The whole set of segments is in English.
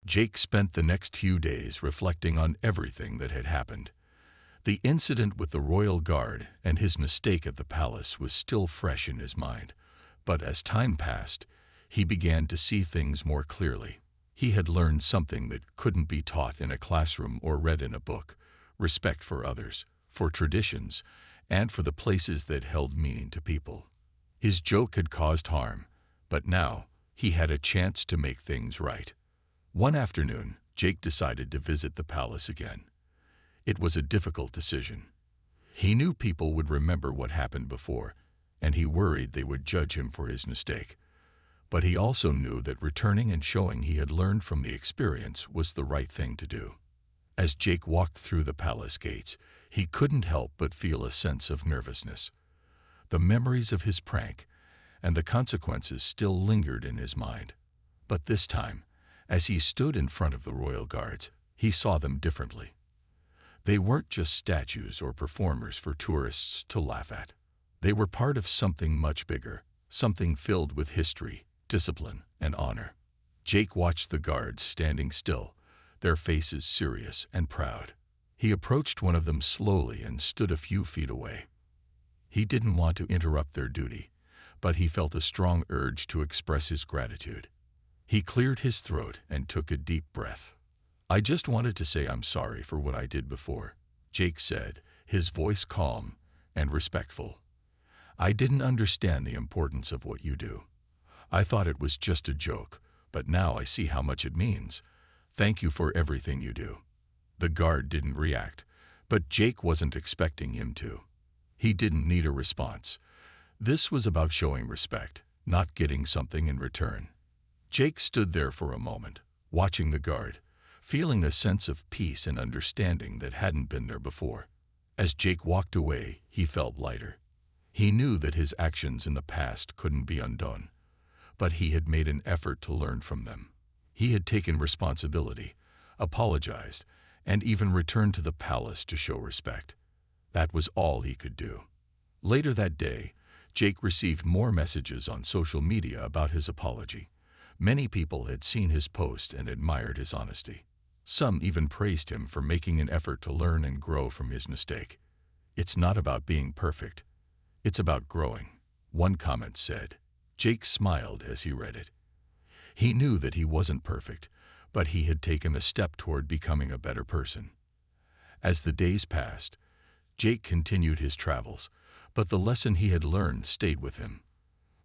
Jake spent the next few days reflecting on everything that had happened. The incident with the royal guard and his mistake at the palace was still fresh in his mind, but as time passed, he began to see things more clearly. He had learned something that couldn't be taught in a classroom or read in a book: respect for others, for traditions, and for the places that held meaning to people. His joke had caused harm, but now he had a chance to make things right. One afternoon, Jake decided to visit the palace again. It was a difficult decision. He knew people would remember what happened before, and he worried they would judge him for his mistake. But he also knew that returning and showing he had learned from the experience was the right thing to do. As Jake walked through the palace gates, he couldn't help but feel a sense of nervousness. The memories of his prank and the consequences still lingered in his mind. But this time, as he stood in front of the royal guards, he saw them differently. They weren't just statues or performers for tourists to laugh at. They were part of something much bigger, something filled with history, discipline, and honor. Jake watched the guards standing still, their faces serious and proud. He approached one of them slowly and stood a few feet away. He didn't want to interrupt their duty, but he felt a strong urge to express his gratitude. He cleared his throat and took a deep breath. "I just wanted to say I'm sorry for what I did before," Jake said, his voice calm and respectful. "I didn't understand the importance of what you do. I thought it was just a joke, but now I see how much it means. Thank you for everything you do." The guard didn't react, but Jake wasn't expecting him to. He didn't need a response. This was about showing respect, not getting something in return. Jake stood there for a moment, watching the guard, feeling a sense of peace and understanding that hadn't been there before. As Jake walked away, he felt lighter. He knew that his actions in the past couldn't be undone, but he had made an effort to learn from them. He had taken responsibility, apologized, and even returned to the palace to show respect. That was all he could do. Later that day, Jake received more messages on social media about his apology. Many people had seen his post and admired his honesty. Some even praised him for making an effort to learn and grow from his mistake. "It's not about being perfect. It's about growing," one comment said. Jake smiled as he read it. He knew that he wasn't perfect, but he had taken a step toward becoming a better person. As the days passed, Jake continued his travels, but the lesson he had learned stayed with him.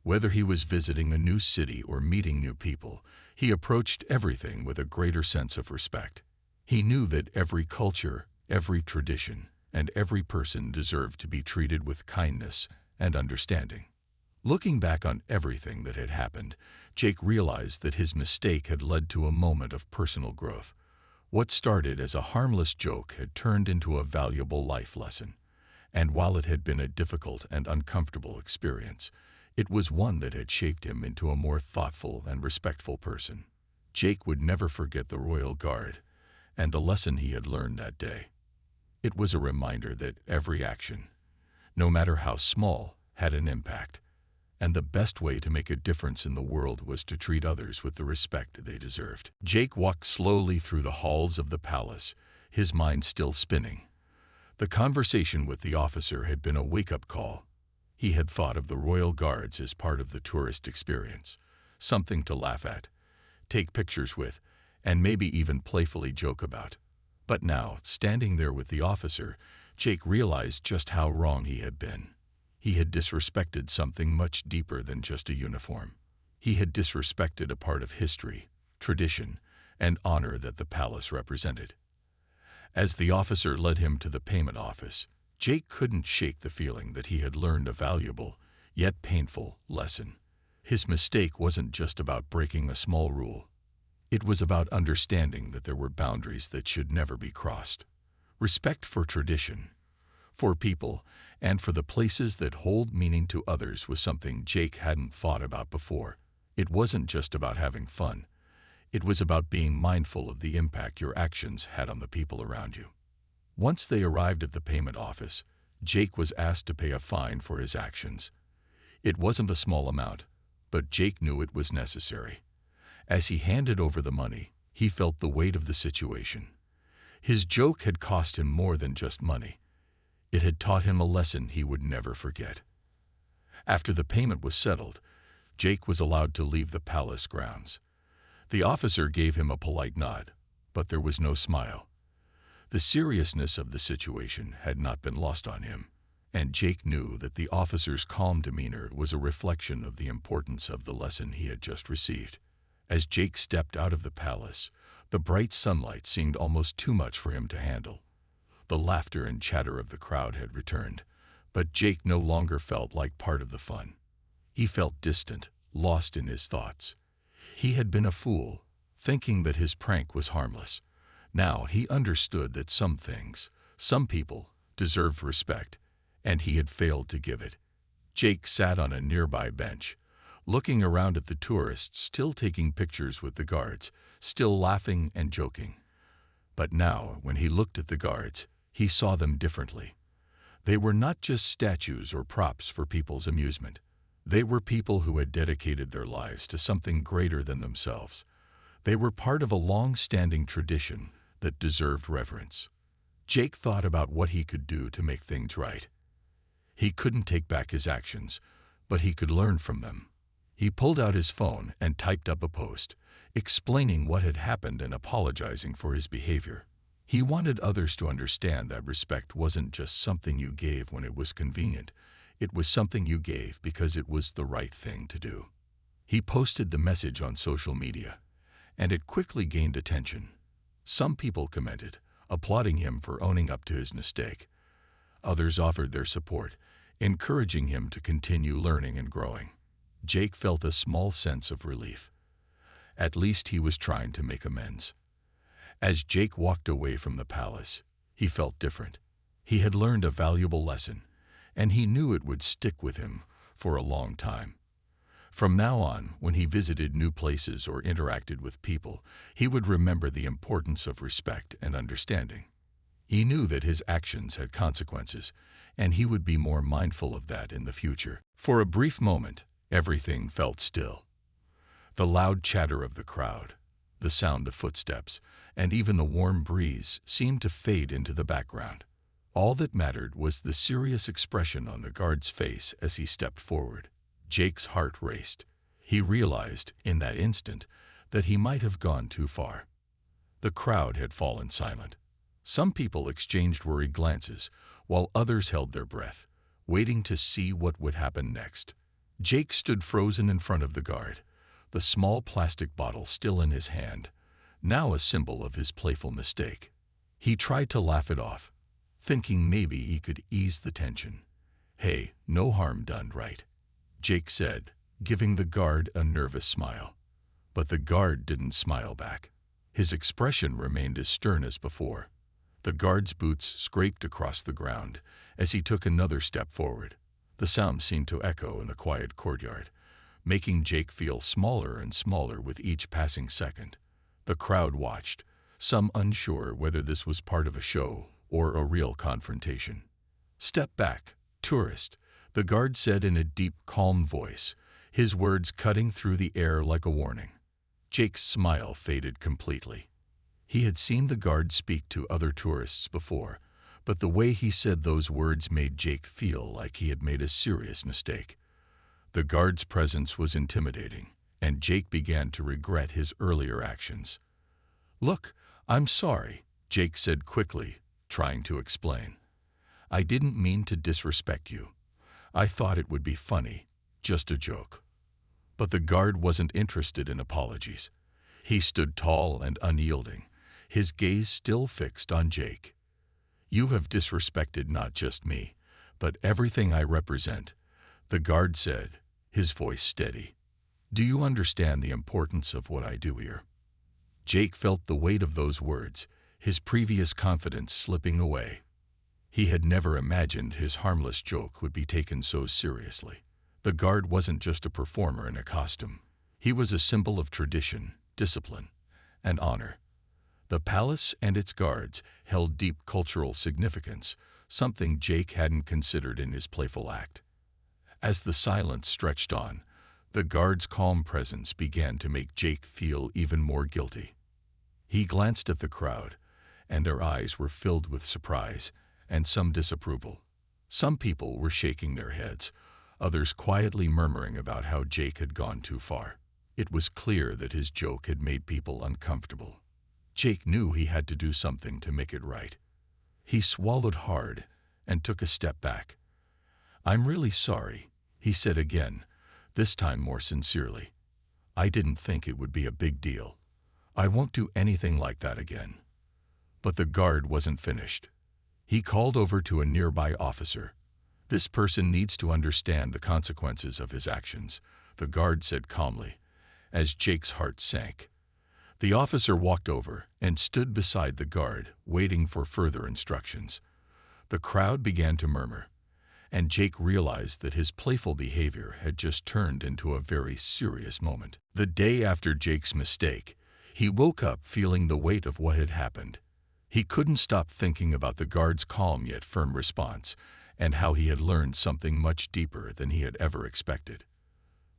Whether he was visiting a new city or meeting new people, he approached everything with a greater sense of respect. He knew that every culture, every tradition, and every person deserved to be treated with kindness and understanding. Looking back on everything that had happened, Jake realized that his mistake had led to a moment of personal growth. What started as a harmless joke had turned into a valuable life lesson. And while it had been a difficult and uncomfortable experience, it was one that had shaped him into a more thoughtful and respectful person. Jake would never forget the royal guard and the lesson he had learned that day. It was a reminder that every action, no matter how small, had an impact, and the best way to make a difference in the world was to treat others with the respect they deserved. Jake walked slowly through the halls of the palace, his mind still spinning. The conversation with the officer had been a wake-up call. He had thought of the royal guards as part of the tourist experience, something to laugh at, take pictures with, and maybe even playfully joke about. But now, standing there with the officer, Jake realized just how wrong he had been. He had disrespected something much deeper than just a uniform. He had disrespected a part of history, tradition, and honor that the palace represented. As the officer led him to the payment office, Jake couldn't shake the feeling that he had learned a valuable, yet painful, lesson. His mistake wasn't just about breaking a small rule. It was about understanding that there were boundaries that should never be crossed. Respect for tradition, for people, and for the places that hold meaning to others was something Jake hadn't thought about before. It wasn't just about having fun. It was about being mindful of the impact your actions had on the people around you. Once they arrived at the payment office, Jake was asked to pay a fine for his actions. It wasn't a small amount, but Jake knew it was necessary. As he handed over the money, He felt the weight of the situation. His joke had cost him more than just money. It had taught him a lesson he would never forget. After the payment was settled, Jake was allowed to leave the palace grounds. The officer gave him a polite nod, but there was no smile. The seriousness of the situation had not been lost on him, and Jake knew that the officer's calm demeanor was a reflection of the importance of the lesson he had just received. As Jake stepped out of the palace, the bright sunlight seemed almost too much for him to handle. The laughter and chatter of the crowd had returned, but Jake no longer felt like part of the fun. He felt distant, lost in his thoughts. He had been a fool, thinking that his prank was harmless. Now he understood that some things, some people, deserved respect, and he had failed to give it. Jake sat on a nearby bench, looking around at the tourists still taking pictures with the guards, still laughing and joking. But now, when he looked at the guards, he saw them differently. They were not just statues or props for people's amusement. They were people who had dedicated their lives to something greater than themselves. They were part of a long-standing tradition that deserved reverence. Jake thought about what he could do to make things right. He couldn't take back his actions, but he could learn from them. He pulled out his phone and typed up a post, explaining what had happened and apologizing for his behavior. He wanted others to understand that respect wasn't just something you gave when it was convenient. It was something you gave because it was the right thing to do. He posted the message on social media, and it quickly gained attention. Some people commented, applauding him for owning up to his mistake. Others offered their support, encouraging him to continue learning and growing. Jake felt a small sense of relief. At least he was trying to make amends. As Jake walked away from the palace, he felt different. He had learned a valuable lesson, and he knew it would stick with him for a long time. From now on, when he visited new places or interacted with people, he would remember the importance of respect and understanding. He knew that his actions had consequences, and he would be more mindful of that in the future. For a brief moment, everything felt still. The loud chatter of the crowd, the sound of footsteps, and even the warm breeze seemed to fade into the background. All that mattered was the serious expression on the guard's face as he stepped forward. Jake's heart raced. He realized, in that instant, that he might have gone too far. The crowd had fallen silent. Some people exchanged worried glances, while others held their breath, waiting to see what would happen next. Jake stood frozen in front of the guard, the small plastic bottle still in his hand, now a symbol of his playful mistake. He tried to laugh it off, thinking maybe he could ease the tension. "Hey, no harm done, right?" Jake said, giving the guard a nervous smile. But the guard didn't smile back. His expression remained as stern as before. The guard's boots scraped across the ground as he took another step forward. The sound seemed to echo in the quiet courtyard, making Jake feel smaller and smaller with each passing second. The crowd watched, some unsure whether this was part of a show or a real confrontation. "Step back, tourist," the guard said in a deep, calm voice, his words cutting through the air like a warning. Jake's smile faded completely. He had seen the guard speak to other tourists before, but the way he said those words made Jake feel like he had made a serious mistake. The guard's presence was intimidating, and Jake began to regret his earlier actions. "Look, I'm sorry," Jake said quickly, trying to explain. "I didn't mean to disrespect you. I thought it would be funny, just a joke." But the guard wasn't interested in apologies. He stood tall and unyielding, his gaze still fixed on Jake. "You have disrespected not just me, but everything I represent," the guard said, his voice steady. "Do you understand the importance of what I do here?" Jake felt the weight of those words, his previous confidence slipping away. He had never imagined his harmless joke would be taken so seriously. The guard wasn't just a performer in a costume. He was a symbol of tradition, discipline, and honor. The palace and its guards held deep cultural significance, something Jake hadn't considered in his playful act. As the silence stretched on, the guard's calm presence began to make Jake feel even more guilty. He glanced at the crowd, and their eyes were filled with surprise and some disapproval. Some people were shaking their heads, others quietly murmuring about how Jake had gone too far. It was clear that his joke had made people uncomfortable. Jake knew he had to do something to make it right. He swallowed hard and took a step back. "I'm really sorry," he said again, this time more sincerely. "I didn't think it would be a big deal. I won't do anything like that again." But the guard wasn't finished. He called over to a nearby officer. "This person needs to understand the consequences of his actions," the guard said calmly, as Jake's heart sank. The officer walked over and stood beside the guard, waiting for further instructions. The crowd began to murmur, and Jake realized that his playful behavior had just turned into a very serious moment. The day after Jake's mistake, he woke up feeling the weight of what had happened. He couldn't stop thinking about the guard's calm yet firm response, and how he had learned something much deeper than he had ever expected.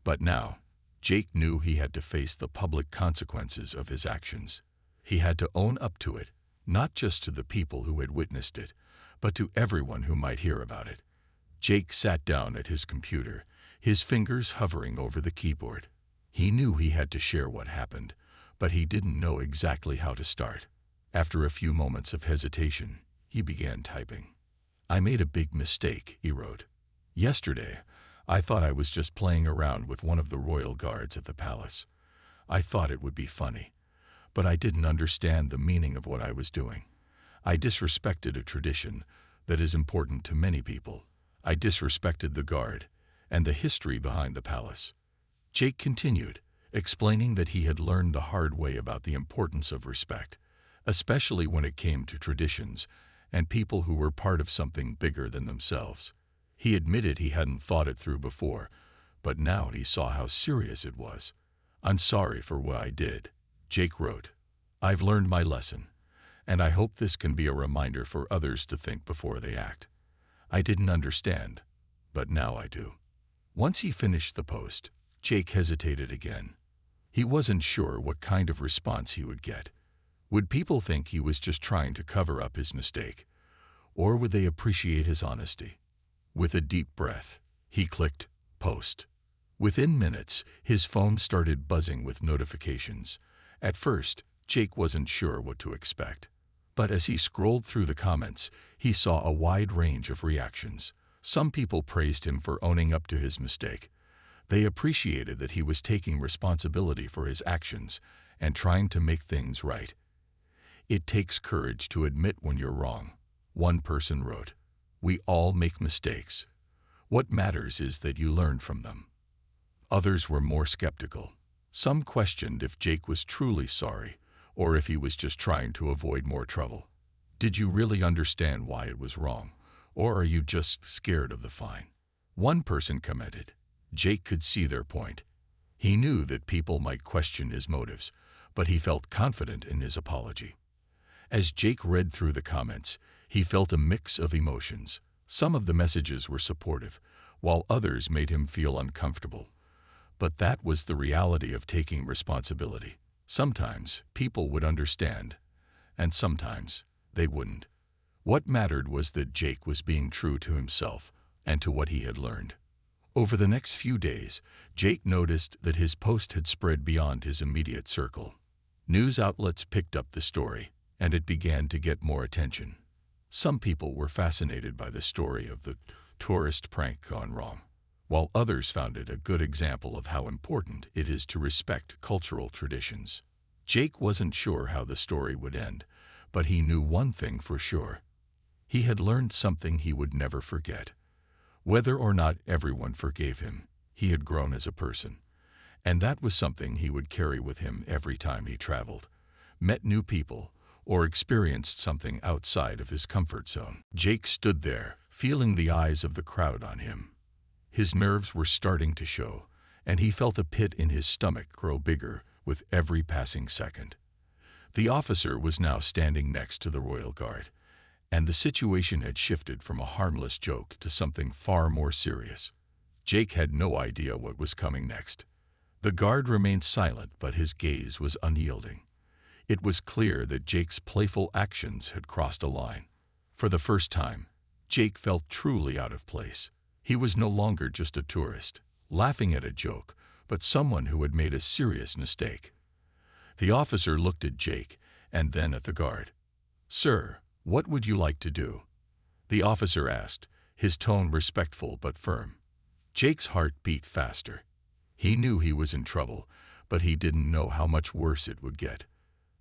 But now, Jake knew he had to face the public consequences of his actions. He had to own up to it, not just to the people who had witnessed it, but to everyone who might hear about it. Jake sat down at his computer, his fingers hovering over the keyboard. He knew he had to share what happened, but he didn't know exactly how to start. After a few moments of hesitation, he began typing. "I made a big mistake," he wrote. "Yesterday, I thought I was just playing around with one of the royal guards at the palace. I thought it would be funny, but I didn't understand the meaning of what I was doing. I disrespected a tradition that is important to many people. I disrespected the guard and the history behind the palace." Jake continued, explaining that he had learned the hard way about the importance of respect, especially when it came to traditions and people who were part of something bigger than themselves. He admitted he hadn't thought it through before, but now he saw how serious it was. "I'm sorry for what I did," Jake wrote. "I've learned my lesson, and I hope this can be a reminder for others to think before they act. I didn't understand, but now I do." Once he finished the post, Jake hesitated again. He wasn't sure what kind of response he would get. Would people think he was just trying to cover up his mistake, or would they appreciate his honesty? With a deep breath, he clicked Post. Within minutes, his phone started buzzing with notifications. At first, Jake wasn't sure what to expect. But as he scrolled through the comments, he saw a wide range of reactions. Some people praised him for owning up to his mistake. They appreciated that he was taking responsibility for his actions and trying to make things right. "It takes courage to admit when you're wrong," one person wrote. "We all make mistakes. What matters is that you learn from them." Others were more skeptical. Some questioned if Jake was truly sorry, or if he was just trying to avoid more trouble. "Did you really understand why it was wrong, or are you just scared of the fine?" One person commented. Jake could see their point. He knew that people might question his motives, but he felt confident in his apology. As Jake read through the comments, he felt a mix of emotions. Some of the messages were supportive, while others made him feel uncomfortable. But that was the reality of taking responsibility. Sometimes people would understand, and sometimes they wouldn't. What mattered was that Jake was being true to himself and to what he had learned. Over the next few days, Jake noticed that his post had spread beyond his immediate circle. News outlets picked up the story, and it began to get more attention. Some people were fascinated by the story of the tourist prank gone wrong, while others found it a good example of how important it is to respect cultural traditions. Jake wasn't sure how the story would end, but he knew one thing for sure. He had learned something he would never forget. Whether or not everyone forgave him, he had grown as a person, and that was something he would carry with him every time he traveled, met new people, or experienced something outside of his comfort zone. Jake stood there, feeling the eyes of the crowd on him. His nerves were starting to show, and he felt a pit in his stomach grow bigger with every passing second. The officer was now standing next to the royal guard, and the situation had shifted from a harmless joke to something far more serious. Jake had no idea what was coming next. The guard remained silent, but his gaze was unyielding. It was clear that Jake's playful actions had crossed a line. For the first time, Jake felt truly out of place. He was no longer just a tourist, laughing at a joke, but someone who had made a serious mistake. The officer looked at Jake and then at the guard. "Sir, what would you like to do?" the officer asked, his tone respectful but firm. Jake's heart beat faster. He knew he was in trouble, but he didn't know how much worse it would get.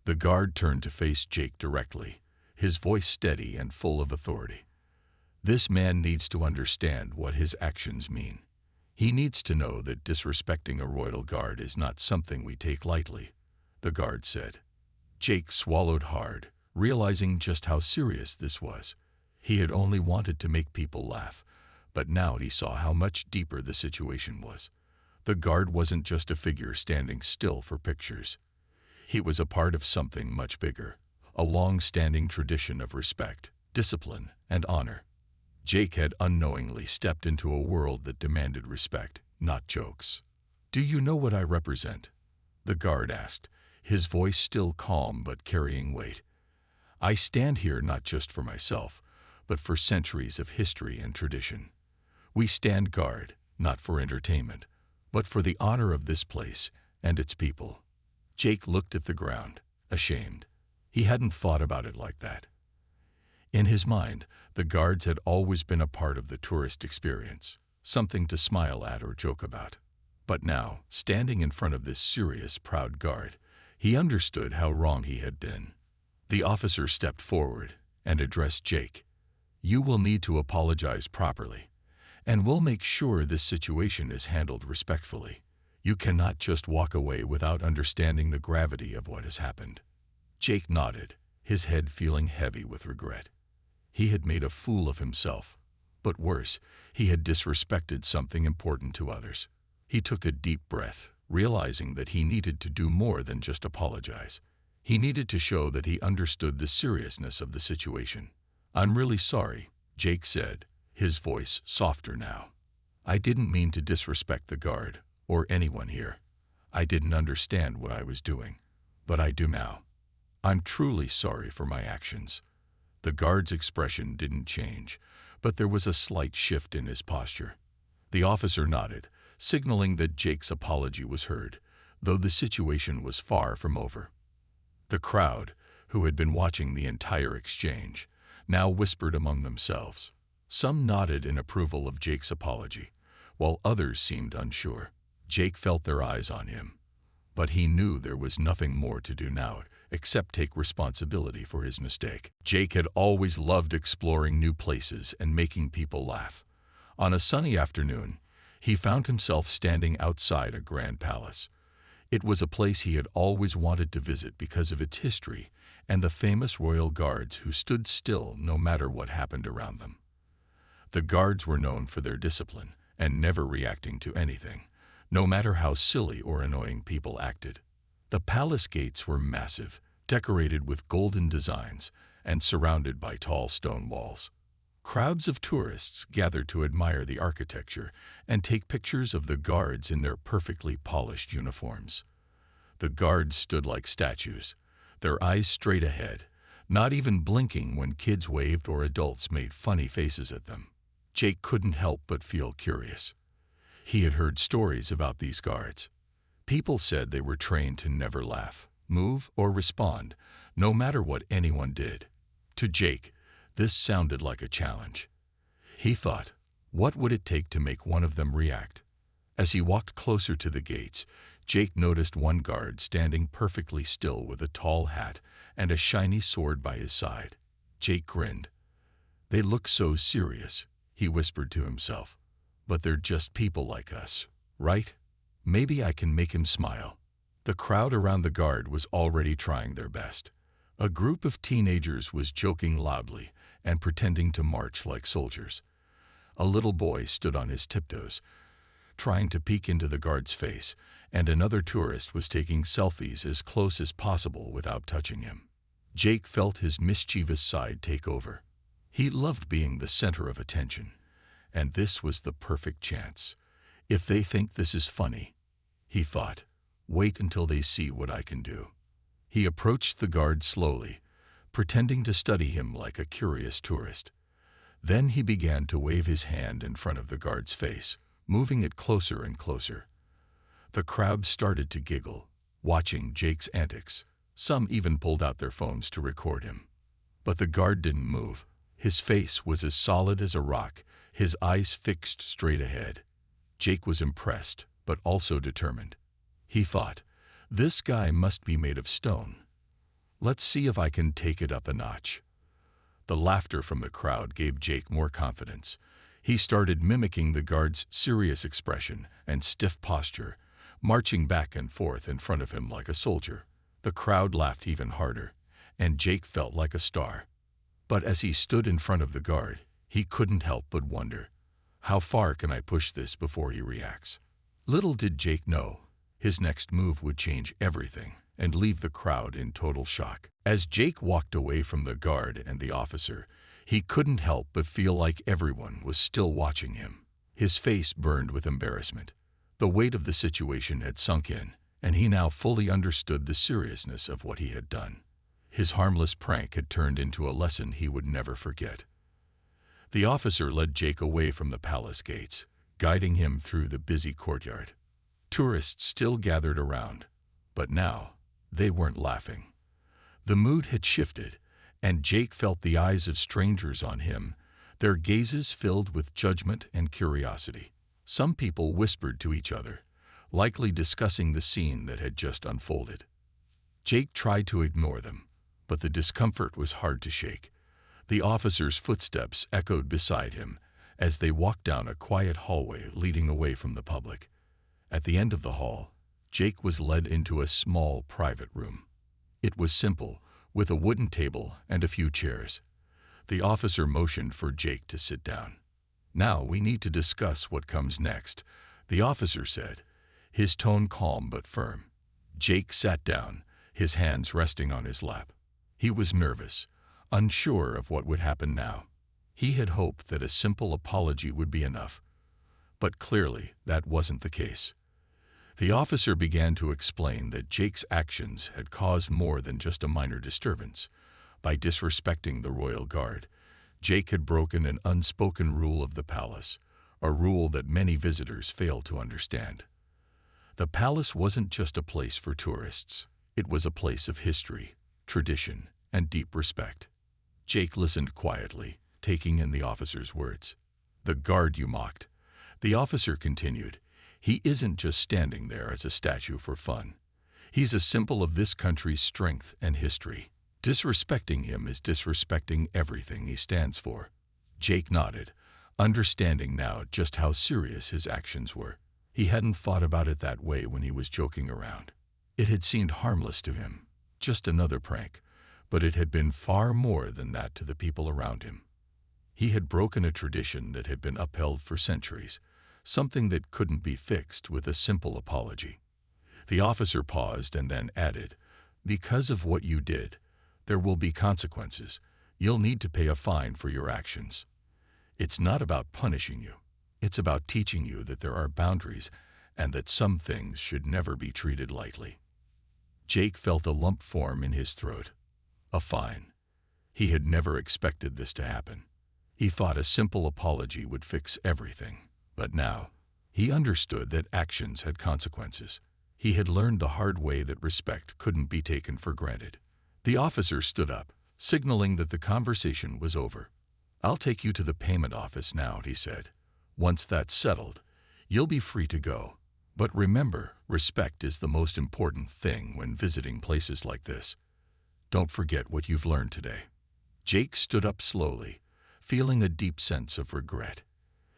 The guard turned to face Jake directly, his voice steady and full of authority. "This man needs to understand what his actions mean. He needs to know that disrespecting a royal guard is not something we take lightly," the guard said. Jake swallowed hard, realizing just how serious this was. He had only wanted to make people laugh, but now he saw how much deeper the situation was. The guard wasn't just a figure standing still for pictures. He was a part of something much bigger, a long-standing tradition of respect, discipline, and honor. Jake had unknowingly stepped into a world that demanded respect, not jokes. "Do you know what I represent?" the guard asked, his voice still calm but carrying weight. "I stand here not just for myself, but for centuries of history and tradition. We stand guard, not for entertainment, but for the honor of this place and its people." Jake looked at the ground, ashamed. He hadn't thought about it like that. In his mind, the guards had always been a part of the tourist experience, something to smile at or joke about. But now, standing in front of this serious, proud guard, he understood how wrong he had been. The officer stepped forward and addressed Jake. "You will need to apologize properly, and we'll make sure this situation is handled respectfully. You cannot just walk away without understanding the gravity of what has happened." Jake nodded, his head feeling heavy with regret. He had made a fool of himself, but worse, he had disrespected something important to others. He took a deep breath, realizing that he needed to do more than just apologize. He needed to show that he understood the seriousness of the situation. "I'm really sorry," Jake said, his voice softer now. "I didn't mean to disrespect the guard or anyone here. I didn't understand what I was doing, but I do now. I'm truly sorry for my actions." The guard's expression didn't change, but there was a slight shift in his posture. The officer nodded, signaling that Jake's apology was heard, though the situation was far from over. The crowd, who had been watching the entire exchange, now whispered among themselves. Some nodded in approval of Jake's apology, while others seemed unsure. Jake felt their eyes on him, but he knew there was nothing more to do now except take responsibility for his mistake. Jake had always loved exploring new places and making people laugh. On a sunny afternoon, he found himself standing outside a grand palace. It was a place he had always wanted to visit because of its history and the famous royal guards who stood still no matter what happened around them. The guards were known for their discipline and never reacting to anything, no matter how silly or annoying people acted. The palace gates were massive, decorated with golden designs and surrounded by tall stone walls. Crowds of tourists gathered to admire the architecture and take pictures of the guards in their perfectly polished uniforms. The guards stood like statues, their eyes straight ahead, not even blinking when kids waved or adults made funny faces at them. Jake couldn't help but feel curious. He had heard stories about these guards. People said they were trained to never laugh, move, or respond, no matter what anyone did. To Jake, this sounded like a challenge. He thought, what would it take to make one of them react? As he walked closer to the gates, Jake noticed one guard standing perfectly still with a tall hat and a shiny sword by his side. Jake grinned. "They look so serious," he whispered to himself. "But they're just people like us, right? Maybe I can make him smile." The crowd around the guard was already trying their best. A group of teenagers was joking loudly and pretending to march like soldiers. A little boy stood on his tiptoes, trying to peek into the guard's face, and another tourist was taking selfies as close as possible without touching him. Jake felt his mischievous side take over. He loved being the center of attention, and this was the perfect chance. If they think this is funny, he thought, wait until they see what I can do. He approached the guard slowly, pretending to study him like a curious tourist. Then he began to wave his hand in front of the guard's face, moving it closer and closer. The crowd started to giggle, watching Jake's antics. Some even pulled out their phones to record him. But the guard didn't move. His face was as solid as a rock, his eyes fixed straight ahead. Jake was impressed, but also determined. He thought, "This guy must be made of stone. Let's see if I can take it up a notch." The laughter from the crowd gave Jake more confidence. He started mimicking the guard's serious expression and stiff posture, marching back and forth in front of him like a soldier. The crowd laughed even harder, and Jake felt like a star. But as he stood in front of the guard, he couldn't help but wonder, how far can I push this before he reacts? Little did Jake know, his next move would change everything and leave the crowd in total shock. As Jake walked away from the guard and the officer, he couldn't help but feel like everyone was still watching him. His face burned with embarrassment. The weight of the situation had sunk in, and he now fully understood the seriousness of what he had done. His harmless prank had turned into a lesson he would never forget. The officer led Jake away from the palace gates, guiding him through the busy courtyard. Tourists still gathered around, but now they weren't laughing. The mood had shifted, and Jake felt the eyes of strangers on him, their gazes filled with judgment and curiosity. Some people whispered to each other, likely discussing the scene that had just unfolded. Jake tried to ignore them, but the discomfort was hard to shake. The officer's footsteps echoed beside him as they walked down a quiet hallway leading away from the public. At the end of the hall, Jake was led into a small private room. It was simple, with a wooden table and a few chairs. The officer motioned for Jake to sit down. "Now we need to discuss what comes next," the officer said, his tone calm but firm. Jake sat down, his hands resting on his lap. He was nervous, unsure of what would happen now. He had hoped that a simple apology would be enough, but clearly that wasn't the case. The officer began to explain that Jake's actions had caused more than just a minor disturbance. By disrespecting the royal guard, Jake had broken an unspoken rule of the palace, a rule that many visitors fail to understand. The palace wasn't just a place for tourists. It was a place of history, tradition, and deep respect. Jake listened quietly, taking in the officer's words. "The guard you mocked," the officer continued, "he isn't just standing there as a statue for fun. He's a symbol of this country's strength and history. Disrespecting him is disrespecting everything he stands for." Jake nodded, understanding now just how serious his actions were. He hadn't thought about it that way when he was joking around. It had seemed harmless to him, just another prank, but it had been far more than that to the people around him. He had broken a tradition that had been upheld for centuries, something that couldn't be fixed with a simple apology. The officer paused and then added, "Because of what you did, there will be consequences. You'll need to pay a fine for your actions. It's not about punishing you. It's about teaching you that there are boundaries and that some things should never be treated lightly." Jake felt a lump form in his throat. A fine. He had never expected this to happen. He thought a simple apology would fix everything, but now he understood that actions had consequences. He had learned the hard way that respect couldn't be taken for granted. The officer stood up, signaling that the conversation was over. "I'll take you to the payment office now," he said. "Once that's settled, you'll be free to go. But remember, respect is the most important thing when visiting places like this. Don't forget what you've learned today." Jake stood up slowly, feeling a deep sense of regret.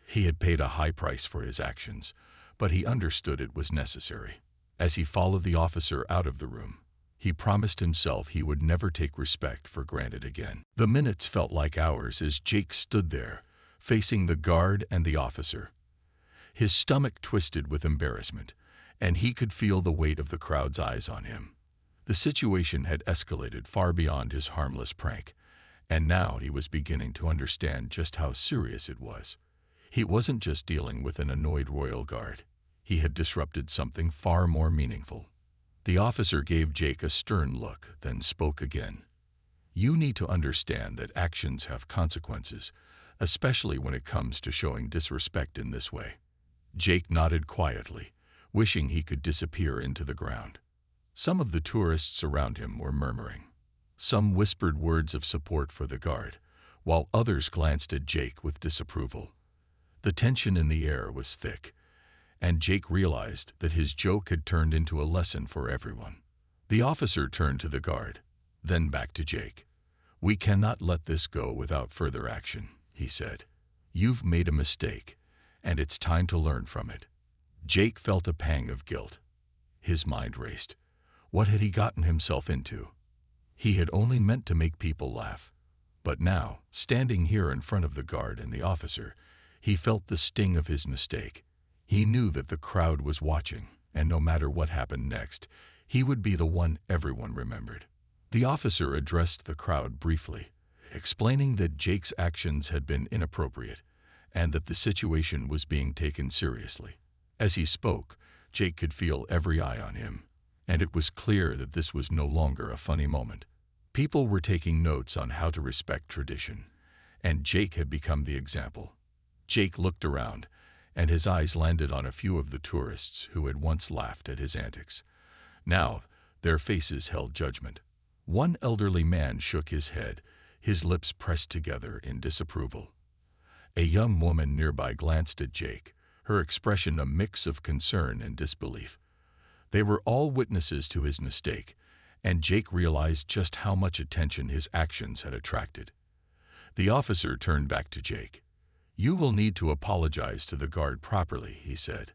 He had paid a high price for his actions, but he understood it was necessary. As he followed the officer out of the room, he promised himself he would never take respect for granted again. The minutes felt like hours as Jake stood there, facing the guard and the officer. His stomach twisted with embarrassment, and he could feel the weight of the crowd's eyes on him. The situation had escalated far beyond his harmless prank, and now he was beginning to understand just how serious it was. He wasn't just dealing with an annoyed royal guard. He had disrupted something far more meaningful. The officer gave Jake a stern look, then spoke again. "You need to understand that actions have consequences, especially when it comes to showing disrespect in this way." Jake nodded quietly, wishing he could disappear into the ground. Some of the tourists around him were murmuring. Some whispered words of support for the guard, while others glanced at Jake with disapproval. The tension in the air was thick, and Jake realized that his joke had turned into a lesson for everyone. The officer turned to the guard, then back to Jake. "We cannot let this go without further action," he said. "You've made a mistake, and it's time to learn from it." Jake felt a pang of guilt. His mind raced. What had he gotten himself into? He had only meant to make people laugh. But now, standing here in front of the guard and the officer, he felt the sting of his mistake. He knew that the crowd was watching, and no matter what happened next, he would be the one everyone remembered. The officer addressed the crowd briefly, explaining that Jake's actions had been inappropriate and that the situation was being taken seriously. As he spoke, Jake could feel every eye on him, and it was clear that this was no longer a funny moment. People were taking notes on how to respect tradition, and Jake had become the example. Jake looked around, and his eyes landed on a few of the tourists who had once laughed at his antics. Now, their faces held judgment. One elderly man shook his head, his lips pressed together in disapproval. A young woman nearby glanced at Jake, her expression a mix of concern and disbelief. They were all witnesses to his mistake, and Jake realized just how much attention his actions had attracted. The officer turned back to Jake. "You will need to apologize to the guard properly," he said,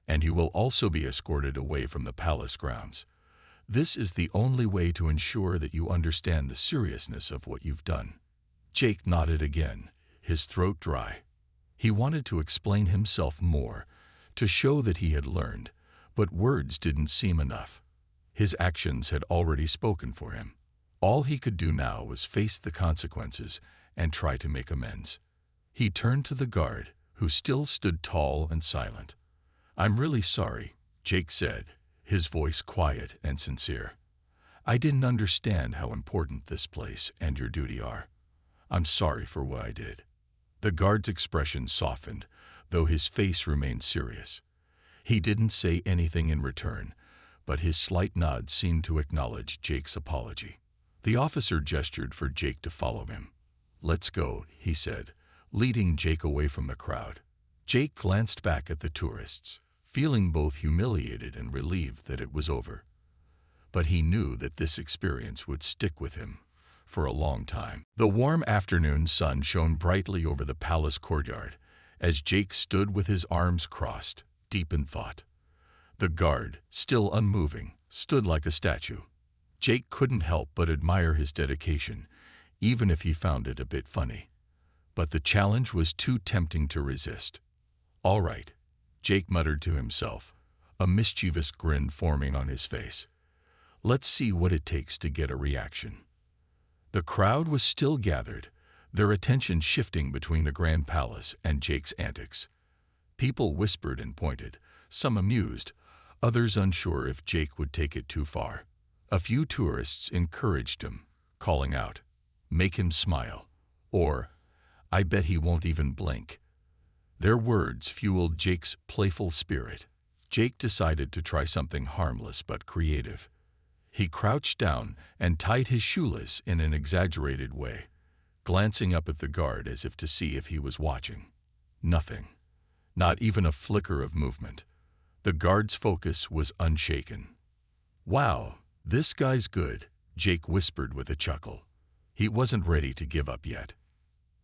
"and you will also be escorted away from the palace grounds. This is the only way to ensure that you understand the seriousness of what you've done." Jake nodded again, his throat dry. He wanted to explain himself more, to show that he had learned, but words didn't seem enough. His actions had already spoken for him. All he could do now was face the consequences and try to make amends. He turned to the guard, who still stood tall and silent. "I'm really sorry," Jake said, his voice quiet and sincere. "I didn't understand how important this place and your duty are. I'm sorry for what I did." The guard's expression softened, though his face remained serious. He didn't say anything in return, but his slight nod seemed to acknowledge Jake's apology. The officer gestured for Jake to follow him. "Let's go," he said, leading Jake away from the crowd. Jake glanced back at the tourists, feeling both humiliated and relieved that it was over. But he knew that this experience would stick with him for a long time. The warm afternoon sun shone brightly over the palace courtyard as Jake stood with his arms crossed, deep in thought. The guard, still unmoving, stood like a statue. Jake couldn't help but admire his dedication, even if he found it a bit funny. But the challenge was too tempting to resist. "All right," Jake muttered to himself, a mischievous grin forming on his face. "Let's see what it takes to get a reaction." The crowd was still gathered, their attention shifting between the Grand Palace and Jake's antics. People whispered and pointed, some amused, others unsure if Jake would take it too far. A few tourists encouraged him, calling out, "Make him smile," or, "I bet he won't even blink." Their words fueled Jake's playful spirit. Jake decided to try something harmless but creative. He crouched down and tied his shoelace in an exaggerated way, glancing up at the guard as if to see if he was watching. Nothing. Not even a flicker of movement. The guard's focus was unshaken. "Wow, this guy's good," Jake whispered with a chuckle. He wasn't ready to give up yet.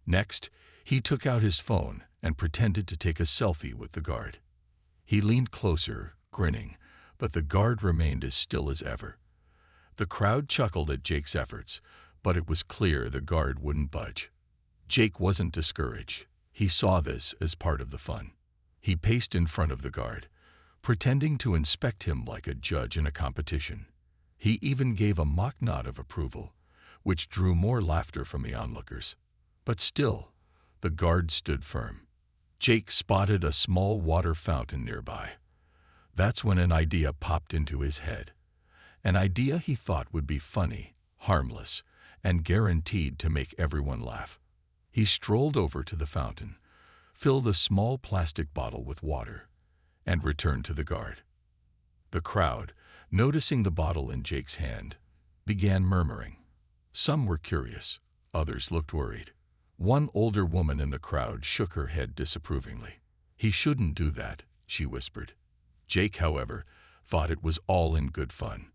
Next, he took out his phone and pretended to take a selfie with the guard. He leaned closer, grinning, but the guard remained as still as ever. The crowd chuckled at Jake's efforts, but it was clear the guard wouldn't budge. Jake wasn't discouraged. He saw this as part of the fun. He paced in front of the guard, pretending to inspect him like a judge in a competition. He even gave a mock nod of approval, which drew more laughter from the onlookers. But still, the guard stood firm. Jake spotted a small water fountain nearby. That's when an idea popped into his head. An idea he thought would be funny, harmless, and guaranteed to make everyone laugh. He strolled over to the fountain, filled a small plastic bottle with water, and returned to the guard. The crowd, noticing the bottle in Jake's hand, began murmuring. Some were curious, others looked worried. One older woman in the crowd shook her head disapprovingly. "He shouldn't do that," she whispered. Jake, however, thought it was all in good fun.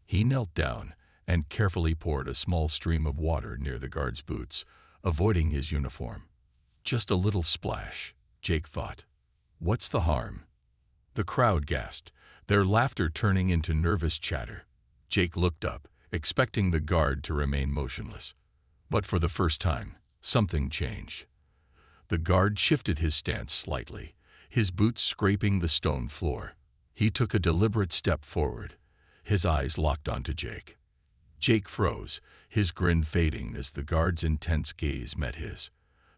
He knelt down and carefully poured a small stream of water near the guard's boots, avoiding his uniform. Just a little splash, Jake thought. What's the harm? The crowd gasped, their laughter turning into nervous chatter. Jake looked up, expecting the guard to remain motionless. But for the first time, something changed. The guard shifted his stance slightly, his boots scraping the stone floor. He took a deliberate step forward, his eyes locked onto Jake. Jake froze, his grin fading as the guard's intense gaze met his.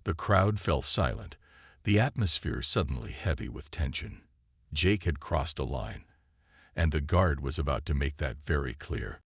The crowd fell silent, the atmosphere suddenly heavy with tension. Jake had crossed a line, and the guard was about to make that very clear.